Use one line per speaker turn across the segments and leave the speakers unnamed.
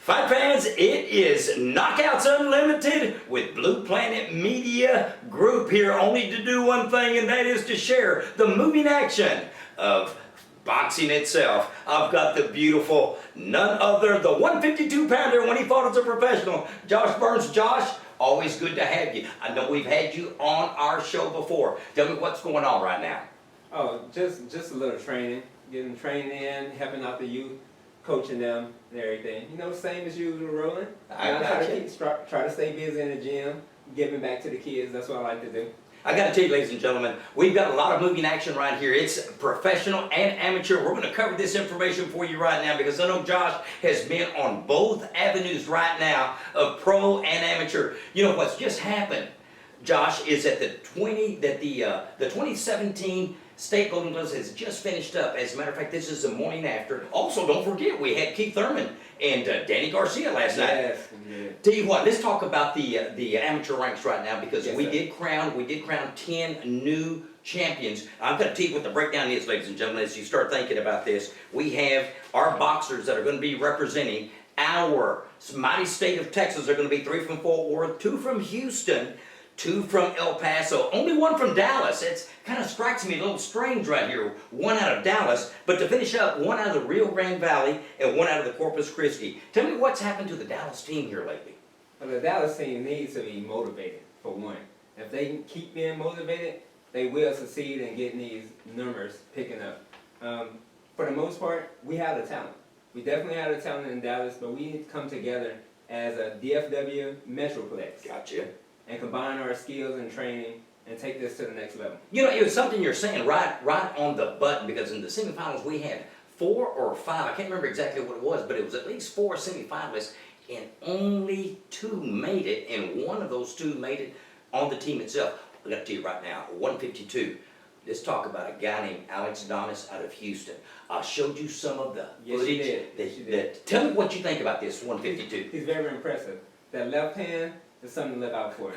Fight fans, it is Knockouts Unlimited with Blue Planet Media Group here only to do one thing, and that is to share the moving action of boxing itself. I've got the beautiful, none other, the 152-pounder when he fought as a professional, Josh Burns. Josh, always good to have you. I know we've had you on our show before. Tell me what's going on right now.
Oh, just a little training, getting training in, helping out the youth, coaching them and everything. You know, same as you, Roland. I try to stay busy in the gym, giving back to the kids. That's what I like to do.
I got to tell you, ladies and gentlemen, we've got a lot of moving action right here. It's professional and amateur. We're going to cover this information for you right now because I know Josh has been on both avenues right now of pro and amateur. You know what's just happened, Josh, is that the 2017 State Golden Gloves has just finished up. As a matter of fact, this is the morning after. Also, don't forget, we had Keith Thurman and Danny Garcia last night.
Yes.
Tell you what, let's talk about the amateur ranks right now because
Yes,
we
sir.
did crown 10 new champions. I'm going to tell you what the breakdown is, ladies and gentlemen, as you start thinking about this. We have our boxers that are going to be representing our mighty state of Texas. They're going to be 3 from Fort Worth, 2 from Houston, 2 from El Paso, only 1 from Dallas. It kind of strikes me a little strange right here. 1 out of Dallas, but to finish up, 1 out of the Rio Grande Valley and 1 out of the Corpus Christi. Tell me what's happened to the Dallas team here lately.
Well, the Dallas team needs to be motivated, for one. If they can keep being motivated, they will succeed in getting these numbers picking up. For the most part, we have the talent. We definitely have the talent in Dallas, but we need to come together as a DFW Metroplex.
Gotcha.
And combine our skills and training and take this to the next level.
You know, it was something you're saying right on the button, because in the semifinals we had 4 or 5, I can't remember exactly what it was, but it was at least 4 semifinalists, and only 2 made it, and one of those 2 made it on the team itself. I got to tell you right now, 152. Let's talk about a guy named Alex Adonis out of Houston. I showed you some of the footage.
Yes, you did.
Tell me what you think about this 152.
He's very impressive. That left hand is something to look out for.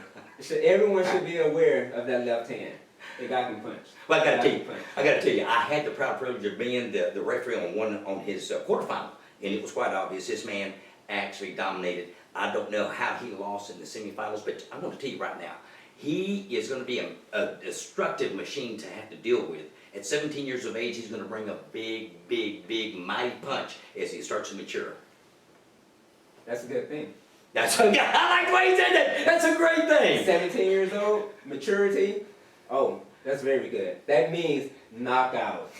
Everyone should be aware of that left hand. The guy can punch.
Well, I got to tell you, I had the proud privilege of being the referee on his quarterfinal, and it was quite obvious. This man actually dominated. I don't know how he lost in the semifinals, but I'm going to tell you right now, he is going to be a destructive machine to have to deal with. At 17 years of age, he's going to bring a big, mighty punch as he starts to mature.
That's a good thing.
I like the way he said that. That's a great thing.
17 years old, maturity. Oh, that's very good. That means knockout.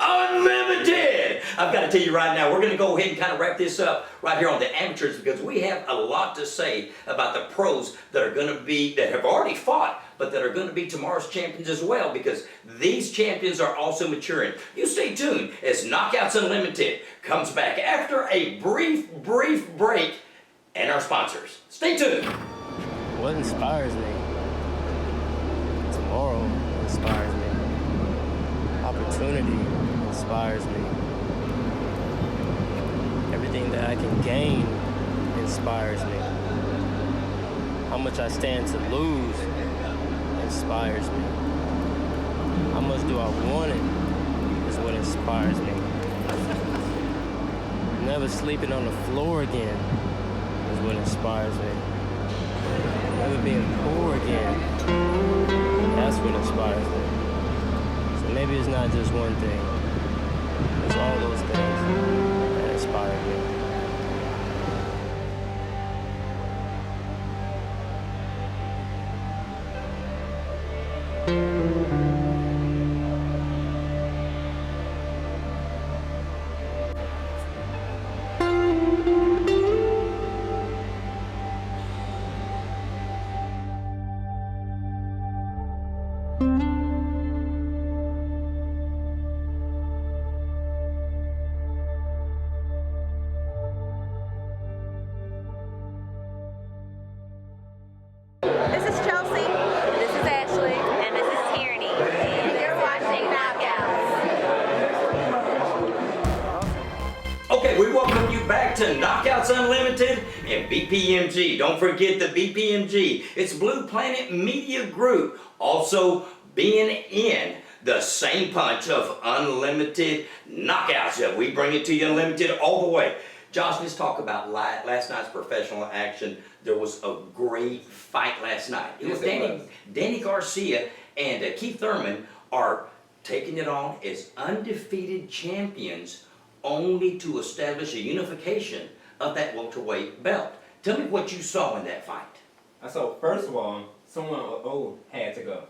Unlimited! I've got to tell you right now, we're going to go ahead and kind of wrap this up right here on the amateurs because we have a lot to say about the pros that are going to be, that have already fought, but that are going to be tomorrow's champions as well, because these champions are also maturing. You stay tuned as Knockouts Unlimited comes back after a brief break and our sponsors. Stay tuned.
What inspires me? Tomorrow inspires me. Opportunity inspires me. Everything that I can gain inspires me. How much I stand to lose inspires me. How much do I want it is what inspires me. Never sleeping on the floor again is what inspires me. Never being poor again, that's what inspires me. So maybe it's not just one thing, it's all those things that inspire me.
This is Chelsea.
This is Ashley. And this is Tierney.
And you're watching Knockouts.
Okay, we welcome you back to Knockouts Unlimited and BPMG. Don't forget the BPMG. It's Blue Planet Media Group. Also being in the same punch of unlimited knockouts. We bring it to you unlimited all the way. Josh, let's talk about last night's professional action. There was a great fight last night. It was Danny Garcia and Keith Thurman are taking it on as undefeated champions, only to establish a unification of that welterweight belt. Tell me what you saw in that fight.
I saw, first of all, someone old had to go.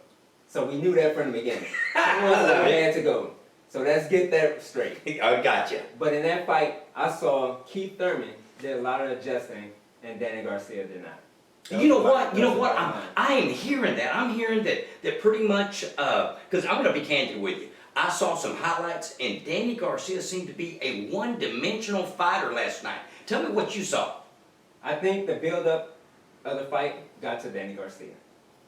So we knew that from the beginning. Someone old had to go. So let's get that straight.
I got you.
But in that fight, I saw Keith Thurman did a lot of adjusting, and Danny Garcia did not.
You know what? I am hearing that. I'm hearing that pretty much, because I'm going to be candid with you. I saw some highlights, and Danny Garcia seemed to be a one-dimensional fighter last night. Tell me what you saw.
I think the build-up of the fight got to Danny Garcia.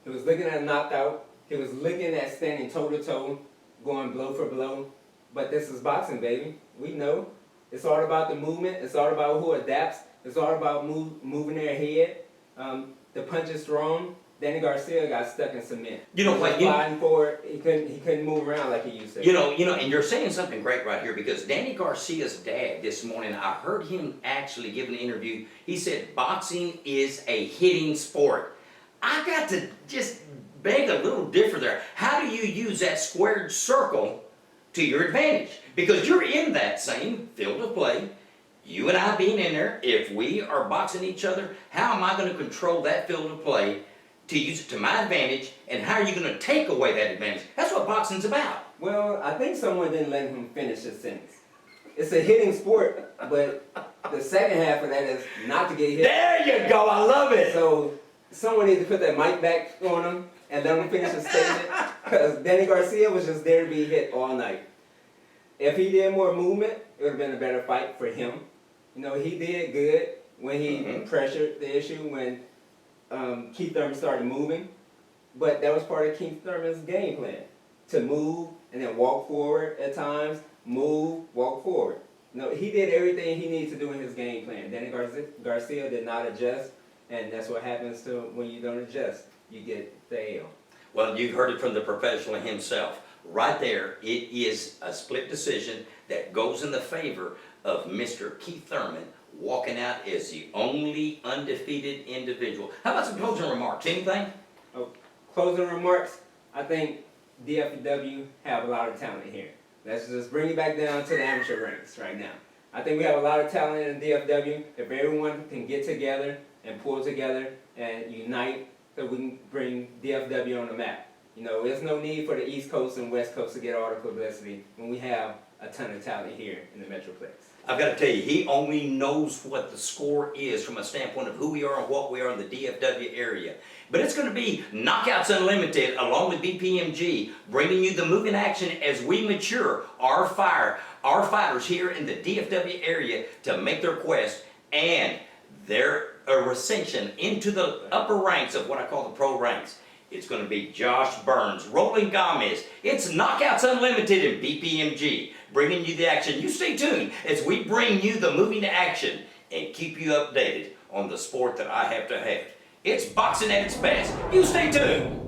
He was looking at a knockout. He was looking at standing toe-to-toe, going blow for blow. But this is boxing, baby. We know. It's all about the movement. It's all about who adapts. It's all about moving their head. The punch is thrown. Danny Garcia got stuck in cement.
You know what?
Sliding forward, he couldn't move around like he used to.
You know, and you're saying something great right here, because Danny Garcia's dad this morning, I heard him actually give an interview. He said boxing is a hitting sport. I got to just beg a little different there. How do you use that squared circle to your advantage? Because you're in that same field of play. You and I being in there, if we are boxing each other, how am I going to control that field of play to use it to my advantage, and how are you going to take away that advantage? That's what boxing's about.
Well, I think someone didn't let him finish his sentence. It's a hitting sport, but the second half of that is not to get hit.
There you go, I love it.
So someone needs to put that mic back on him and let him finish his statement, because Danny Garcia was just there to be hit all night. If he did more movement, it would have been a better fight for him. You know, he did good when he pressured the issue, when Keith Thurman started moving, but that was part of Keith Thurman's game plan, to move and then walk forward at times, move, walk forward. No, he did everything he needed to do in his game plan. Danny Garcia did not adjust, and that's what happens to when you don't adjust. You get the L.
Well, you've heard it from the professional himself. Right there, it is a split decision that goes in the favor of Mr. Keith Thurman, walking out as the only undefeated individual. How about some closing remarks? Anything?
Oh, closing remarks, I think DFW have a lot of talent here. Let's just bring it back down to the amateur ranks right now. I think we have a lot of talent in DFW. If everyone can get together and pull together and unite, so we can bring DFW on the map. You know, there's no need for the East Coast and West Coast to get all the publicity when we have a ton of talent here in the Metroplex.
I've got to tell you, he only knows what the score is from a standpoint of who we are and what we are in the DFW area. But it's going to be Knockouts Unlimited along with BPMG, bringing you the moving action as we mature our fighters here in the DFW area to make their quest and their ascension into the upper ranks of what I call the pro ranks. It's going to be Josh Burns, Roland Gamez. It's Knockouts Unlimited and BPMG, bringing you the action. You stay tuned as we bring you the moving action and keep you updated on the sport that I have to have. It's boxing at its best. You stay tuned.